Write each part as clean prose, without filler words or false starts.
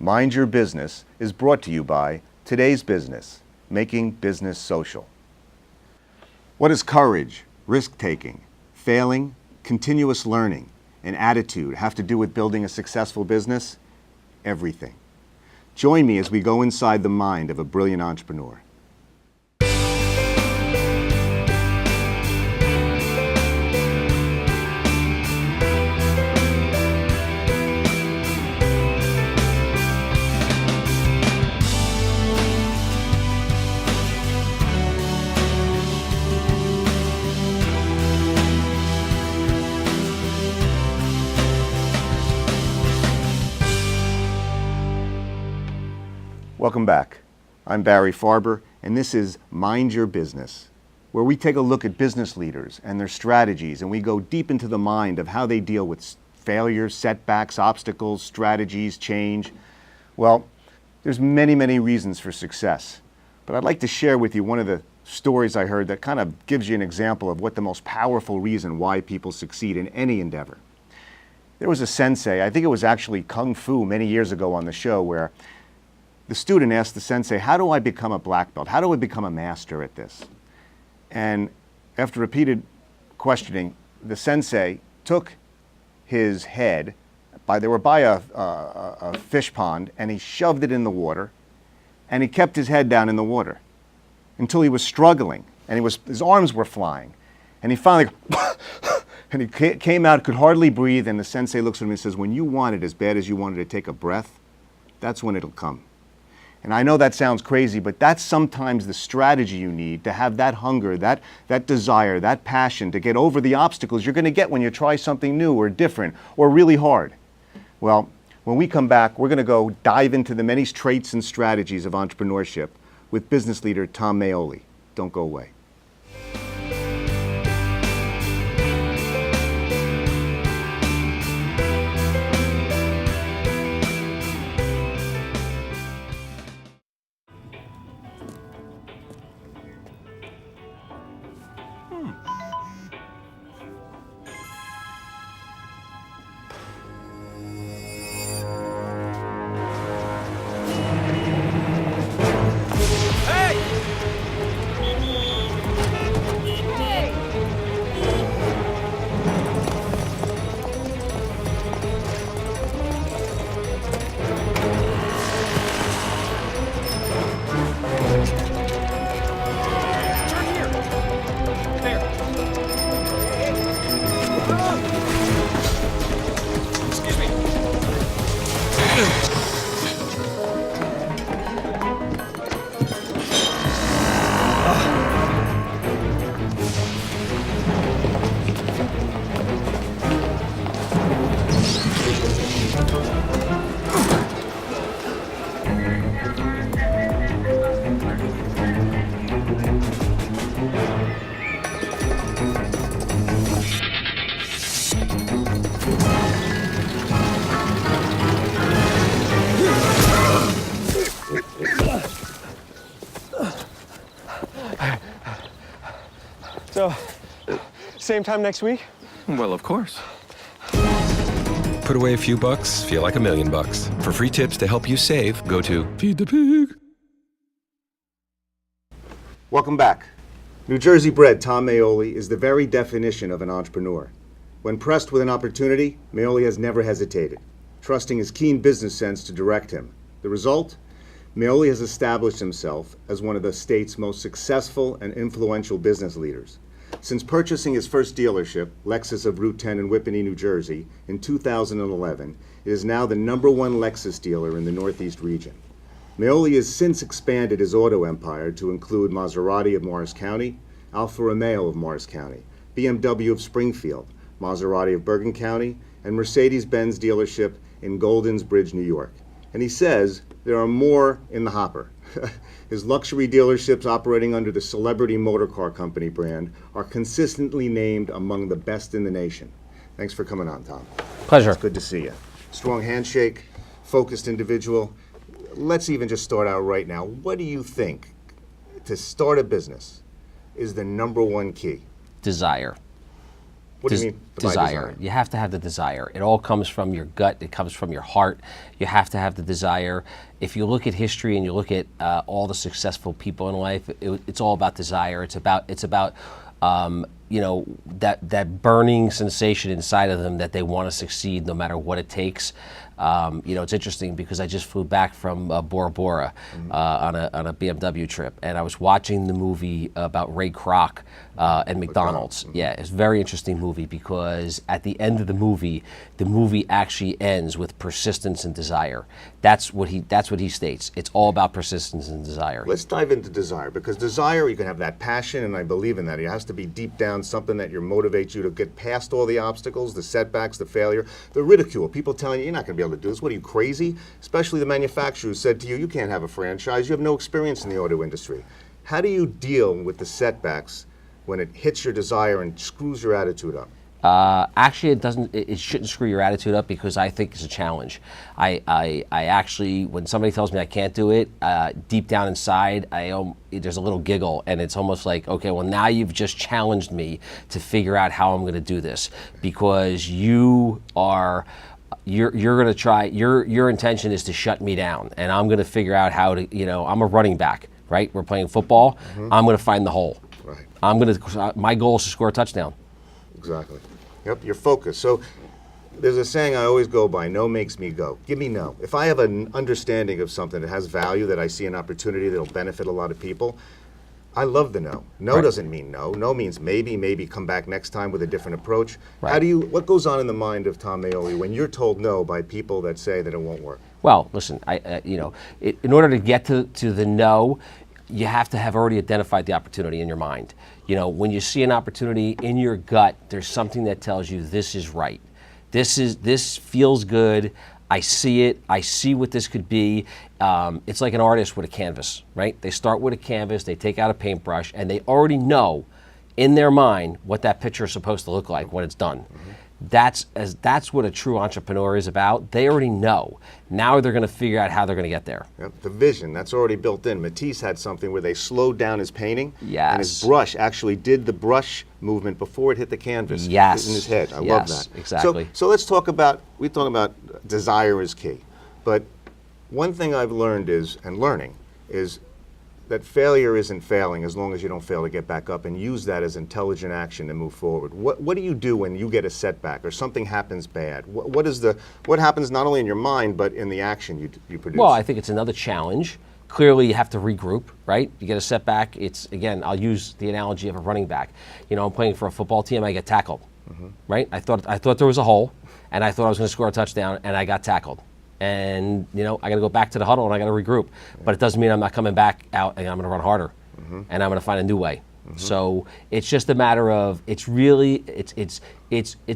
Mind Your Business is brought to you by Today's Business, making business social. What does courage, risk-taking, failing, continuous learning, and attitude have to do with building a successful business? Everything. Join me as we go inside the mind of a brilliant entrepreneur. Welcome back. I'm Barry Farber, and this is Mind Your Business, where we take a look at business leaders and their strategies, and we go deep into the mind of how they deal with failures, setbacks, obstacles, strategies, change. Well, there's many reasons for success, but I'd like to share with you one of the stories I heard that kind of gives you an example of what the most powerful reason why people succeed in any endeavor. There was a sensei, I think it was actually Kung Fu many years ago on the show, where the student asked the sensei, how do I become a black belt? How do I become a master at this? And after repeated questioning, the sensei took his head, they were by a fish pond, and he shoved it in the water, and he kept his head down in the water until he was struggling, and his arms were flying. And he finally, and he came out, could hardly breathe, and the sensei looks at him and says, when you want it as bad as you wanted to take a breath, that's when it'll come. And I know that sounds crazy, but that's sometimes the strategy you need to have that hunger, that desire, that passion to get over the obstacles you're going to get when you try something new or different or really hard. Well, when we come back, we're going to go dive into the many traits and strategies of entrepreneurship with business leader Tom Maoli. Don't go away. So, same time next week? Well, of course. Put away a few bucks, feel like $1 million. For free tips to help you save, go to Feed the Pig. Welcome back. New Jersey bred Tom Maoli is the very definition of an entrepreneur. When pressed with an opportunity, Maoli has never hesitated, trusting his keen business sense to direct him. The result? Maoli has established himself as one of the state's most successful and influential business leaders. Since purchasing his first dealership, Lexus of Route 10 in Whippany, New Jersey, in 2011, it is now the #1 Lexus dealer in the Northeast region. Maoli has since expanded his auto empire to include Maserati of Morris County, Alfa Romeo of Morris County, BMW of Springfield, Maserati of Bergen County, and Mercedes-Benz dealership in Goldens Bridge, New York. And he says there are more in the hopper. His luxury dealerships operating under the Celebrity Motor Car Company brand are consistently named among the best in the nation. Thanks for coming on, Tom. Pleasure. It's good to see you. Strong handshake, focused individual. Let's even just start out right now. What do you think, to start a business, is the #1 key? Desire. What do you mean by desire. You have to have the desire. It all comes from your gut. It comes from your heart. You have to have the desire. If you look at history and you look at all the successful people in life, it's all about desire. It's about you know, that burning sensation inside of them that they want to succeed no matter what it takes. You know, it's interesting because I just flew back from Bora Bora on a BMW trip, and I was watching the movie about Ray Kroc and McDonald's. Yeah, it's a very interesting movie because at the end of the movie actually ends with persistence and desire. That's what he states. It's all about persistence and desire. Let's dive into desire, because desire, you can have that passion, and I believe in that. It has to be deep down something that motivates you to get past all the obstacles, the setbacks, the failure, the ridicule. People telling you, you're not going to be able to do this. What are you, crazy? Especially the manufacturer who said to you, you can't have a franchise. You have no experience in the auto industry. How do you deal with the setbacks when it hits your desire and screws your attitude up? Actually, it doesn't. It shouldn't screw your attitude up because I think it's a challenge. I actually, when somebody tells me I can't do it, deep down inside, there's a little giggle, and it's almost like, okay, well now you've just challenged me to figure out how I'm going to do this, because you're going to try. Your intention is to shut me down, and I'm going to figure out how to. You know, I'm a running back, right? We're playing football. I'm going to find the hole. Right. My goal is to score a touchdown. Exactly. Yep, your focus. So there's a saying I always go by, no makes me go. Give me no. If I have an understanding of something that has value, that I see an opportunity that'll benefit a lot of people, I love the no. No Right. doesn't mean no. No means maybe come back next time with a different approach. Right. What goes on in the mind of Tom Maoli when you're told no by people that say that it won't work? Well, listen, in order to get to the no, you have to have already identified the opportunity in your mind. You know, when you see an opportunity in your gut, there's something that tells you this is right. This feels good. I see it. I see what this could be. It's like an artist with a canvas, right? They start with a canvas, they take out a paintbrush, and they already know in their mind what that picture is supposed to look like when it's done. That's what a true entrepreneur is about. They already know. Now they're going to figure out how they're going to get there. Yep, the vision, that's already built in. Matisse had something where they slowed down his painting, Yes. and his brush actually did the brush movement before it hit the canvas. Yes. In his head. I love Yes, that. exactly. So let's talk about, desire is key. But one thing I've learned is that failure isn't failing as long as you don't fail to get back up, and use that as intelligent action to move forward. What do you do when you get a setback or something happens bad? What happens not only in your mind but in the action you produce? Well, I think it's another challenge. Clearly, you have to regroup, right? You get a setback. Again, I'll use the analogy of a running back. You know, I'm playing for a football team. I get tackled, right? I thought there was a hole, and I thought I was going to score a touchdown, and I got tackled. And I got to go back to the huddle and I got to regroup. But it doesn't mean I'm not coming back out and I'm going to run harder, and I'm going to find a new way. So it's just a matter of it's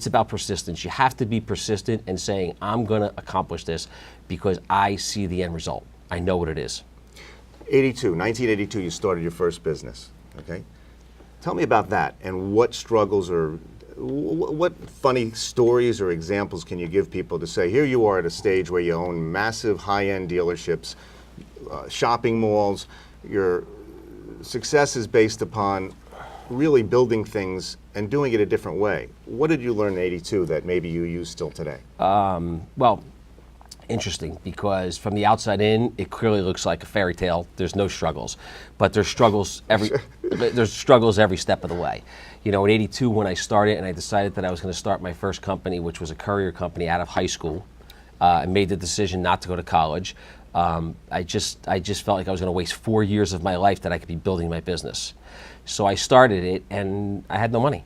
about persistence. You have to be persistent in saying I'm going to accomplish this because I see the end result. I know what it is. 1982, you started your first business. Okay, tell me about that and what struggles or what funny stories or examples can you give people to say, here you are at a stage where you own massive high-end dealerships, shopping malls, your success is based upon really building things and doing it a different way. What did you learn in 82 that maybe you use still today? Well, interesting, because from the outside in, it clearly looks like a fairy tale. There's no struggles, but there's struggles every step of the way. In 82 when I started and I decided that I was going to start my first company, which was a courier company out of high school, I made the decision not to go to college. I just felt like I was going to waste 4 years of my life that I could be building my business. So I started it and I had no money.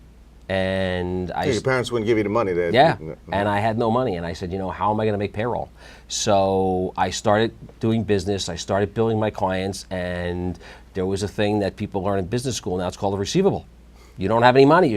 And your parents wouldn't give you the money. And I had no money, and I said, how am I going to make payroll? So I started doing business. I started billing my clients, and there was a thing that people learn in business school now. It's called a receivable. You don't have any money.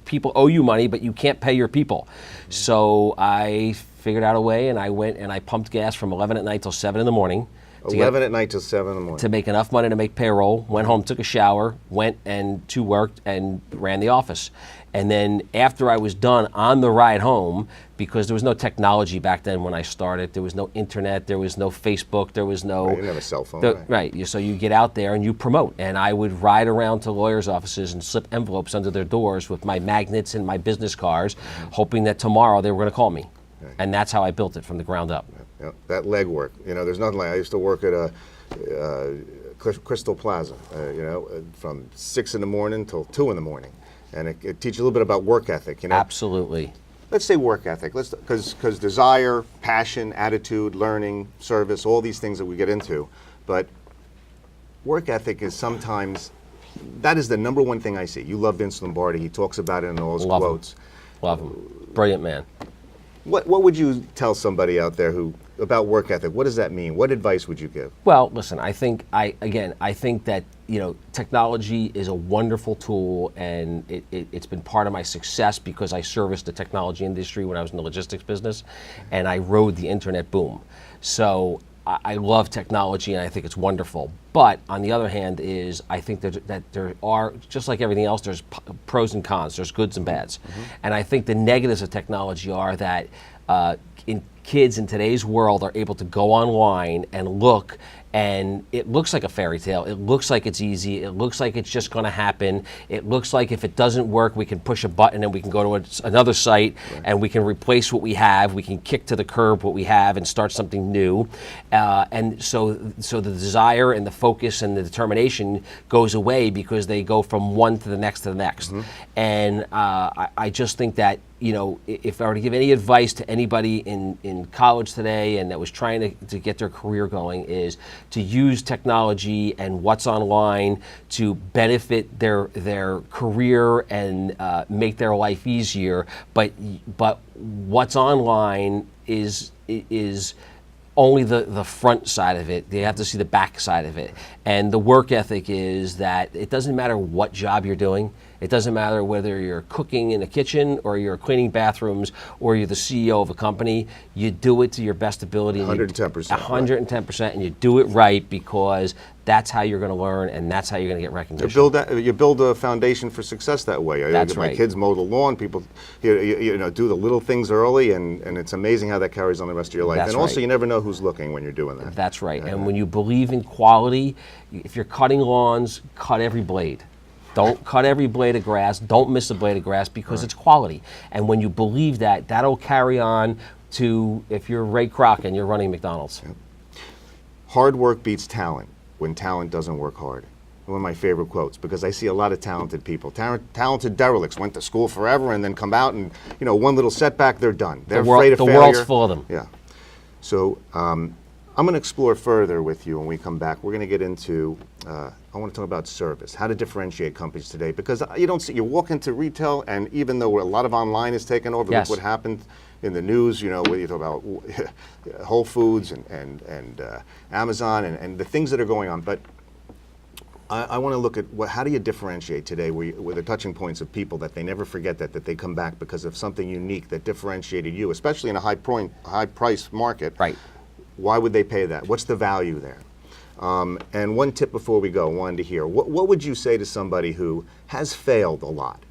People owe you money, but you can't pay your people. So I figured out a way, and I went and I pumped gas from 11 at night till 7 in the morning to 11 at night till 7 in the morning. to make enough money to make payroll, went home, took a shower, went and to work and ran the office. And then after I was done on the ride home, because there was no technology back then when I started, there was no internet, there was no Facebook, there was no... Right, you didn't have a cell phone. Right. So you get out there and you promote. And I would ride around to lawyers' offices and slip envelopes under their doors with my magnets and my business cards, hoping that tomorrow they were going to call me. Right. And that's how I built it from the ground up. Yeah, that legwork. There's nothing like, I used to work at a Crystal Plaza, from 6 in the morning till 2 in the morning. And it teaches a little bit about work ethic, Absolutely. Let's say work ethic, because desire, passion, attitude, learning, service, all these things that we get into. But work ethic is sometimes, that is the number one thing I see. You love Vince Lombardi. He talks about it in all his Love quotes. Love him. Brilliant man. What would you tell somebody out there about work ethic? What does that mean? What advice would you give? Well, listen, I think that, technology is a wonderful tool, and it's been part of my success because I serviced the technology industry when I was in the logistics business, and I rode the internet boom. So I love technology, and I think it's wonderful. But on the other hand I think that there are, just like everything else, there's pros and cons, there's goods and bads. And I think the negatives of technology are that kids in today's world are able to go online and look, and it looks like a fairy tale. It looks like it's easy. It looks like it's just going to happen. It looks like if it doesn't work, we can push a button and we can go to another site, and we can replace what we have. We can kick to the curb what we have and start something new. And so the desire and the focus and the determination goes away because they go from one to the next to the next. And I just think that, if I were to give any advice to anybody in college today and that was trying to get their career going, is to use technology and what's online to benefit their career and make their life easier. But what's online is only the front side of it. They have to see the back side of it. And the work ethic is that it doesn't matter what job you're doing. It doesn't matter whether you're cooking in a kitchen or you're cleaning bathrooms or you're the CEO of a company. You do it to your best ability. 110%. 110%, and you do it right, because that's how you're going to learn and that's how you're going to get recognition. You build a foundation for success that way. That's My right. kids mow the lawn. People, do the little things early, and it's amazing how that carries on the rest of your life. That's and also, right. you never know who's looking when you're doing that. That's right. And when you believe in quality, if you're cutting lawns, cut every blade. Don't cut every blade of grass. Don't miss a blade of grass, because it's quality. And when you believe that, that'll carry on to if you're Ray Kroc and you're running McDonald's. Yep. Hard work beats talent when talent doesn't work hard. One of my favorite quotes, because I see a lot of talented people, talented derelicts, went to school forever and then come out and, one little setback, they're done. They're afraid of failure. The world's full of them. Yeah. So I'm going to explore further with you when we come back. We're going to get into, I want to talk about service, how to differentiate companies today, because you walk into retail, and even though a lot of online is taken over, Yes. look what happened in the news, whether you talk about Whole Foods and Amazon and the things that are going on. But I want to look at how do you differentiate today with the touching points of people that they never forget that they come back because of something unique that differentiated you, especially in a high price market. Right. Why would they pay that? What's the value there? And one tip before we go, wanted to hear, what would you say to somebody who has failed a lot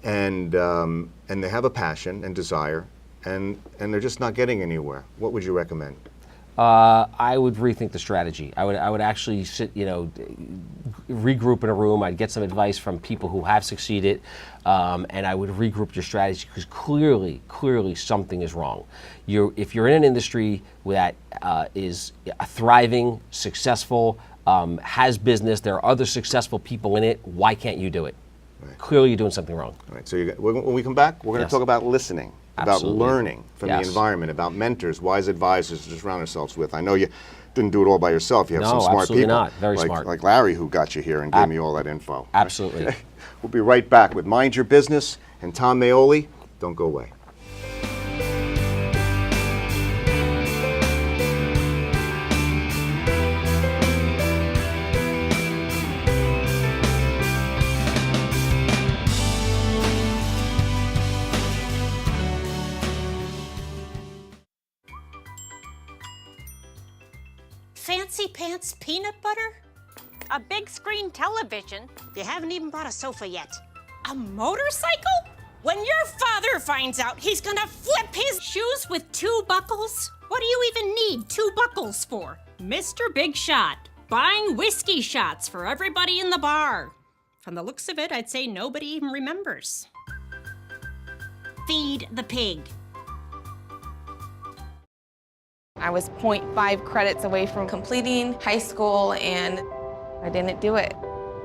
and they have a passion and desire and they're just not getting anywhere? What would you recommend? I would rethink the strategy. I would actually sit, regroup in a room. I'd get some advice from people who have succeeded, and I would regroup your strategy, because clearly something is wrong. If you're in an industry that is thriving, successful, has business, there are other successful people in it, why can't you do it? Right. Clearly you're doing something wrong. All right, so when we come back, we're going to talk about listening. Absolutely. About learning from the environment, about mentors, wise advisors to surround ourselves with. I know you didn't do it all by yourself. You have some smart absolutely people. Not. Very smart. Like Larry, who got you here and gave me all that info. Absolutely. Okay. We'll be right back with Mind Your Business and Tom Maoli. Don't go away. fancy pants peanut butter? A big screen television. You haven't even brought a sofa yet. A motorcycle? When your father finds out, he's gonna flip his shoes with 2 buckles? What do you even need 2 buckles for? Mr. Big Shot, buying whiskey shots for everybody in the bar. From the looks of it, I'd say nobody even remembers. Feed the pig. I was 0.5 credits away from completing high school, and I didn't do it.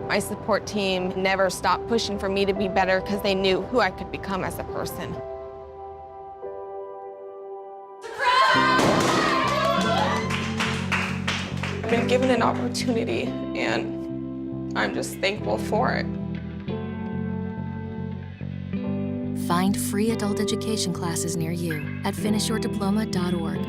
My support team never stopped pushing for me to be better because they knew who I could become as a person. I've been given an opportunity, and I'm just thankful for it. Find free adult education classes near you at finishyourdiploma.org.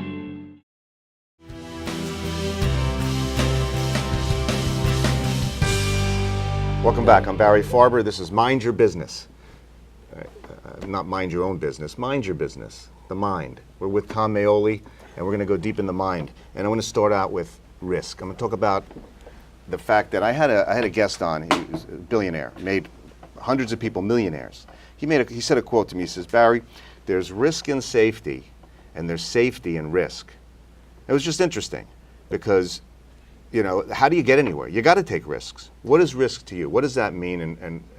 Welcome back. I'm Barry Farber. This is Mind Your Business. Not mind your own business, mind your business, the mind. We're with Tom Maoli, and we're going to go deep in the mind. And I want to start out with risk. I'm going to talk about the fact that I had a guest on. He was a billionaire, made hundreds of people millionaires. He said a quote to me. He says, Barry, there's risk and safety, and there's safety and risk. It was just interesting because, you know, how do you get anywhere? You got to take risks. What is risk to you? What does that mean?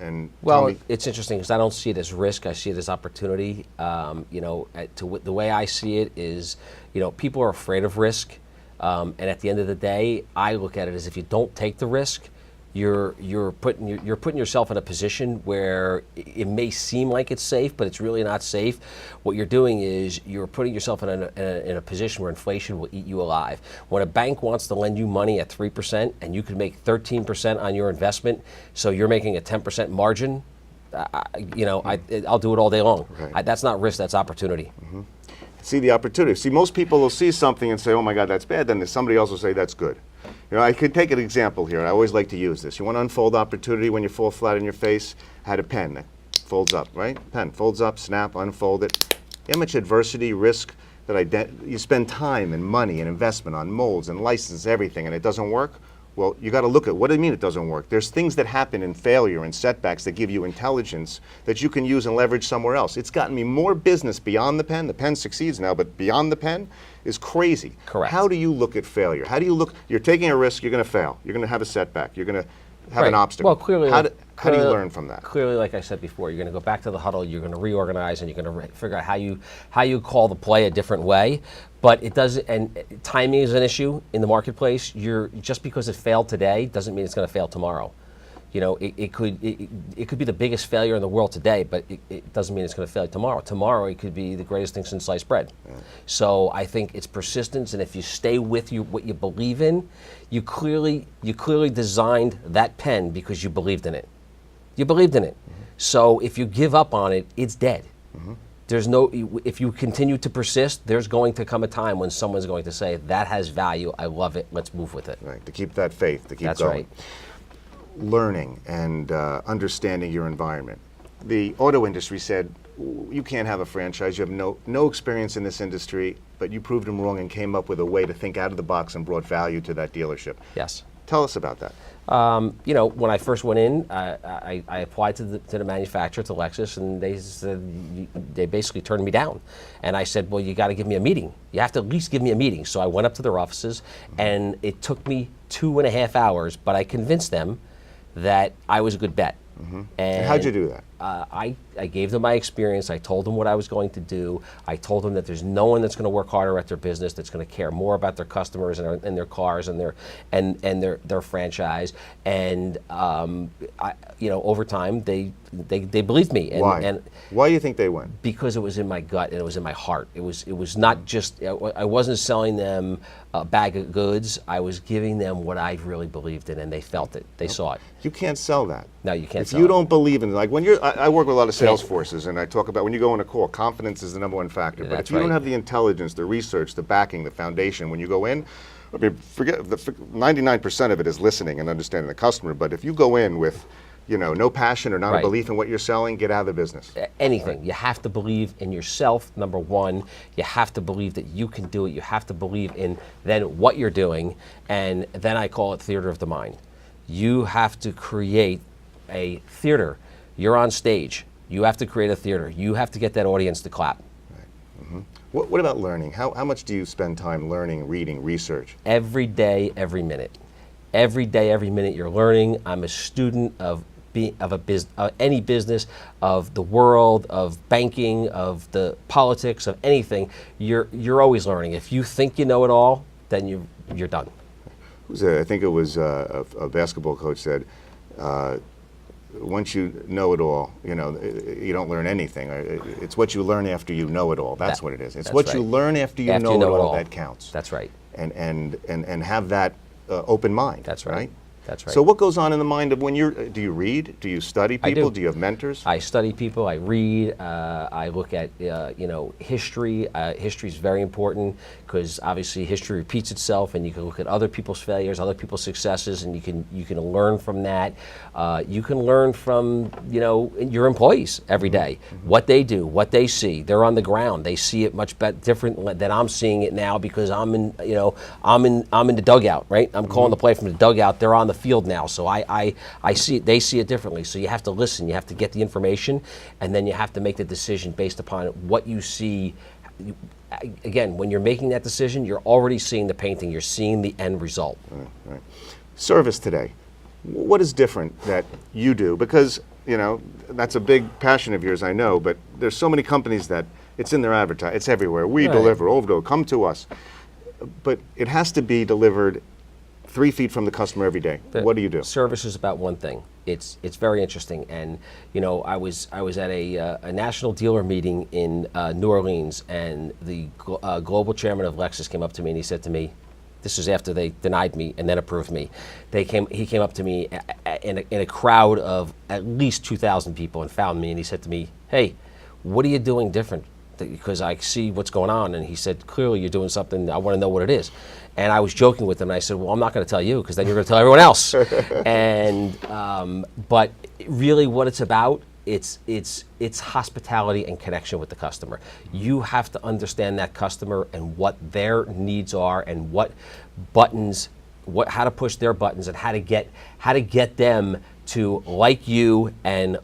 And well, it's interesting because I don't see it as risk. I see it as opportunity. You know, the way I see it is, you know, people are afraid of risk, and at the end of the day, I look at it as if you don't take the risk, you're putting yourself in a position where it may seem like it's safe, but it's really not safe. What you're doing is you're putting yourself in a position where inflation will eat you alive. When a bank wants to lend you money at 3% and you can make 13% on your investment, so you're making a 10% margin, you know, I'll do it all day long. Right. That's not risk, that's opportunity. Mm-hmm. See the opportunity. See, most people will see something and say, oh my God, that's bad. Then somebody else will say, that's good. You know, I could take an example here. I always like to use this. You want to unfold opportunity when you fall flat on your face? I had a pen that folds up, right? Pen folds up, snap, unfold it. How much adversity, risk that you spend time and money and investment on molds and license everything, and it doesn't work? Well, you got to look at what do you mean it doesn't work? There's things that happen in failure and setbacks that give you intelligence that you can use and leverage somewhere else. It's gotten me more business beyond the pen. The pen succeeds now, but beyond the pen is crazy. Correct. How do you look at failure? How do you look? You're taking a risk. You're going to fail. You're going to have a setback. You're going to have an obstacle. Well, clearly, how do you learn from that? Clearly, like I said before, you're going to go back to the huddle. You're going to reorganize, and you're going to figure out how you call the play a different way. But it doesn't. And timing is an issue in the marketplace. Just because it failed today doesn't mean it's going to fail tomorrow. You know, it could be the biggest failure in the world today, but it doesn't mean it's going to fail tomorrow. Tomorrow, it could be the greatest thing since sliced bread. Yeah. So I think it's persistence, and if you stay with what you believe in, you clearly designed that pen because you believed in it. You believed in it. Mm-hmm. So if you give up on it, it's dead. Mm-hmm. If you continue to persist, there's going to come a time when someone's going to say, that has value, I love it, let's move with it. Right, to keep that faith, to keep That's going. Right. Learning and understanding your environment. The auto industry said, you can't have a franchise, you have no experience in this industry, but you proved them wrong and came up with a way to think out of the box and brought value to that dealership. Yes. Tell us about that. You know, when I first went in, I applied to the manufacturer, to Lexus, and they basically turned me down. And I said, well, you got to give me a meeting. You have to at least give me a meeting. So I went up to their offices, and it took me 2.5 hours, but I convinced them that I was a good bet. Mm-hmm. And how'd you do that? I gave them my experience. I told them what I was going to do. I told them that there's no one that's going to work harder at their business, that's going to care more about their customers and their cars and their franchise. And you know, over time, they believed me. And, Why? And why do you think they went? Because it was in my gut and it was in my heart. It was not just. I wasn't selling them a bag of goods. I was giving them what I really believed in, and they felt it. They saw it. You can't sell that. No, you can't. If sell you it. don't believe in it, like when I work with a lot of sales forces, and I talk about when you go on a call, confidence is the #1 factor. Yeah, but if you right. don't have the intelligence, the research, the backing, the foundation, when you go in, I mean, forget 99% of it is listening and understanding the customer. But if you go in with no passion or not a Right. belief in what you're selling, get out of the business. Anything. You have to believe in yourself, number one. You have to believe that you can do it. You have to believe in then what you're doing. And then I call it theater of the mind. You have to create a theater. You're on stage. You have to create a theater. You have to get that audience to clap. What about learning? How much do you spend time learning, reading, research? Every day, every minute. Every day, every minute you're learning. I'm a student of any business, of the world, of banking, of the politics, of anything. You're always learning. If you think you know it all, then you're done. I think it was a basketball coach said, once you know it all, you don't learn anything. It's what you learn after you know it all. That's what it is. It's what you learn after you know it all that counts. That's right. And have that open mind. That's right. That's right. So what goes on in the mind of when do you read? Do you study people? Do you have mentors? I study people. I read. I look at history. History is very important because obviously history repeats itself, and you can look at other people's failures, other people's successes, and you can learn from that. You can learn from your employees every day, what they do, what they see. They're on the ground. They see it much different than I'm seeing it now because I'm in the dugout, right? I'm calling the play from the dugout. They're on the field now, so I see it, they see it differently. So you have to listen, you have to get the information, and then you have to make the decision based upon what you see. Again, when you're making that decision, you're already seeing the painting, you're seeing the end result. Right. Service today, what is different that you do? Because that's a big passion of yours, I know, but there's so many companies that it's in their advertising, it's everywhere. We deliver, over, come to us. But it has to be delivered 3 feet from the customer every day. What do you do? Service is about one thing. It's very interesting, and I was at a national dealer meeting in New Orleans, and the global chairman of Lexus came up to me and he said to me, this is after they denied me and then approved me. He came up to me in a crowd of at least 2,000 people and found me, and he said to me, "Hey, what are you doing different? Because I see what's going on." And he said, "Clearly you're doing something, I want to know what it is." And I was joking with him, and I said, "Well, I'm not going to tell you because then you're going to tell everyone else." And but really, what it's about, it's hospitality and connection with the customer. You have to understand that customer and what their needs are, and what buttons, how to push their buttons, and how to get them to like you and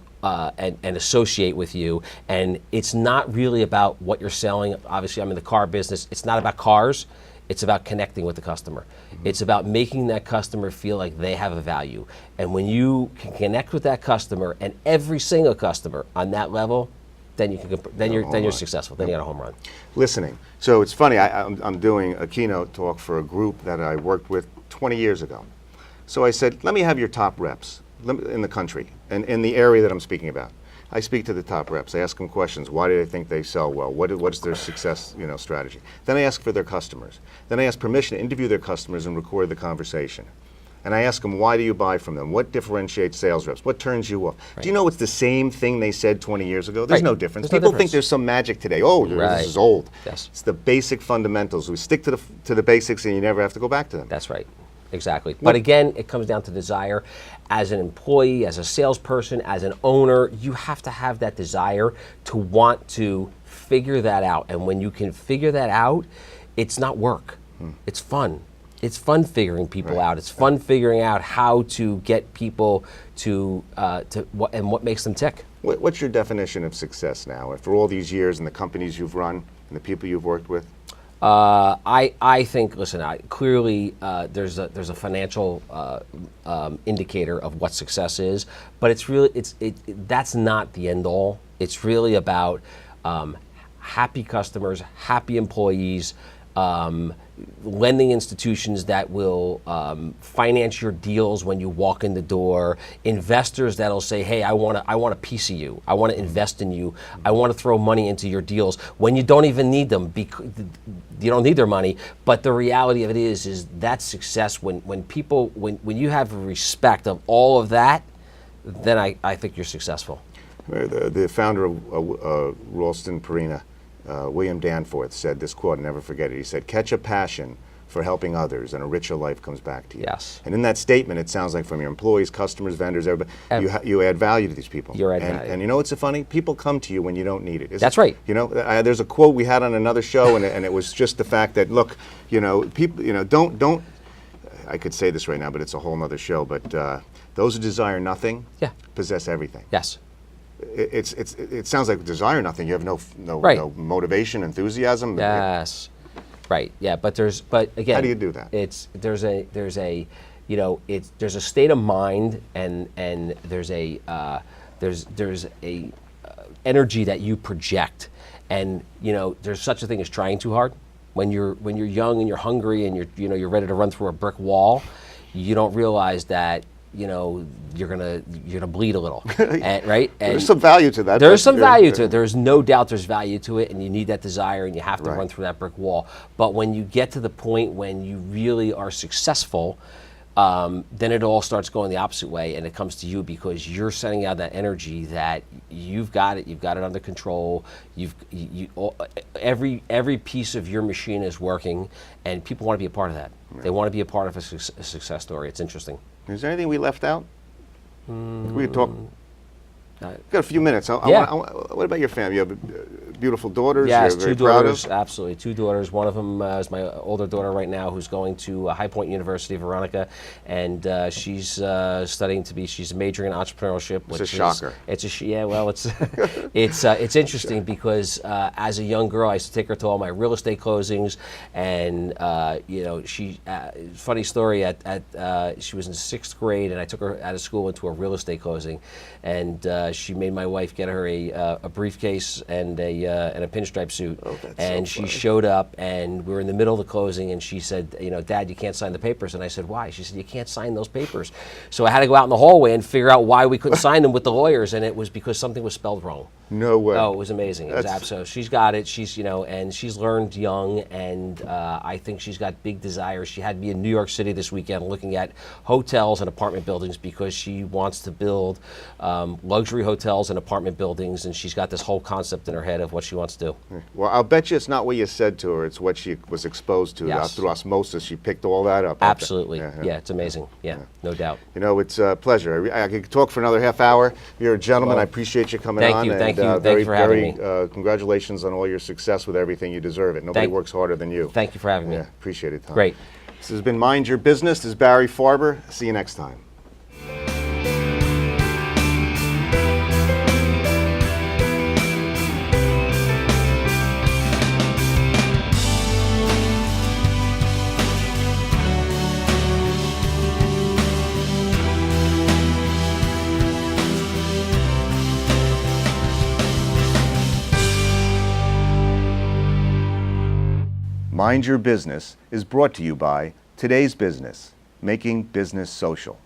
associate with you. And it's not really about what you're selling. Obviously, I'm in the car business. It's not about cars. It's about connecting with the customer. It's about making that customer feel like they have a value. And when you can connect with that customer, and every single customer on that level, then you're successful. Then you got a home run. Listening. So it's funny. I'm doing a keynote talk for a group that I worked with 20 years ago. So I said, let me have your top reps in the country and in the area that I'm speaking about. I speak to the top reps. I ask them questions. Why do they think they sell well? What's their success strategy? Then I ask for their customers. Then I ask permission to interview their customers and record the conversation. And I ask them, why do you buy from them? What differentiates sales reps? What turns you off? Right. Do you know it's the same thing they said 20 years ago? There's no difference. People think there's some magic today. Oh, this is old. Yes. It's the basic fundamentals. We stick to the basics, and you never have to go back to them. That's right. Exactly. But again, it comes down to desire. As an employee, as a salesperson, as an owner, you have to have that desire to want to figure that out. And when you can figure that out, it's not work. It's fun. It's fun figuring people out. It's fun figuring out how to get people to what makes them tick. What's your definition of success now? After all these years and the companies you've run and the people you've worked with? I think, listen, clearly there's a financial indicator of what success is, but it's really that's not the end all. It's really about happy customers, happy employees, lending institutions that will finance your deals when you walk in the door, investors that'll say, hey, I want a piece of you, I want to invest in you, I want to throw money into your deals when you don't even need them, because you don't need their money. But the reality of it is that's success when you have respect of all of that, then I think you're successful. The founder of Ralston Purina, William Danforth, said this quote, I'll never forget it. He said, catch a passion, for helping others, and a richer life comes back to you. Yes. And in that statement, it sounds like from your employees, customers, vendors, everybody, you add value to these people. You're adding value. And you know what's so funny? People come to you when you don't need it. That's right. You know, there's a quote we had on another show, and it was just the fact that, look, you know, people, you know, don't. I could say this right now, but it's a whole nother show. But those who desire nothing, possess everything. Yes. It sounds like desire nothing. You have no Right. motivation, enthusiasm. Yes. Right. Yeah. But again, How do you do that? There's a you know, there's a state of mind and there's a energy that you project, and you know, there's such a thing as trying too hard. When you're young and you're hungry and you're ready to run through a brick wall, you don't realize that, you know, you're gonna bleed a little, right? And there's some value to that. there's some value to it. There's no doubt there's value to it, and you need that desire, and you have to Right. run through that brick wall. But when you get to the point when you really are successful, then it all starts going the opposite way, and it comes to you because you're sending out that energy that you've got it under control. Every piece of your machine is working, and people want to be a part of that. They want to be a part of a success story. It's interesting. Is there anything we left out? We could talk. We've got a few minutes. Yeah. What about your family? You have beautiful daughters. Yes, you're very two proud daughters, of? absolutely. Two daughters. One of them is my older daughter right now, who's going to High Point University, Veronica, and she's studying to be. She's majoring in entrepreneurship. It's a shocker. Yeah, well, it's it's interesting because as a young girl, I used to take her to all my real estate closings, and you know, she. Funny story. She was in 6th grade, and I took her out of school into a real estate closing, and she made my wife get her a briefcase and a pinstripe suit. Oh, that's and so she funny. showed up, and we were in the middle of the closing, and she said, you know, Dad, you can't sign the papers. And I said, why? She said, you can't sign those papers. So I had to go out in the hallway and figure out why we couldn't sign them with the lawyers, and it was because something was spelled wrong. No way. Oh, it was amazing. It was so she's got it. She's, you know, and she's learned young, and I think she's got big desires. She had me in New York City this weekend looking at hotels and apartment buildings because she wants to build luxury hotels and apartment buildings, and she's got this whole concept in her head of what she wants to do. Well, I'll bet you it's not what you said to her. It's what she was exposed to. Yes. Through osmosis, she picked all that up. Absolutely. Yeah, it's amazing. Yeah, no doubt. You know, it's a pleasure. I could talk for another half hour. You're a gentleman. Well, I appreciate you coming thank on. you, And, thank you. Thank very, you for having very, congratulations on all your success with everything. You deserve it. Nobody works harder than you. Thank you for having me. Yeah, appreciate it, Tom. Great. This has been Mind Your Business. This is Barry Farber. See you next time. Mind Your Business is brought to you by Today's Business, making business social.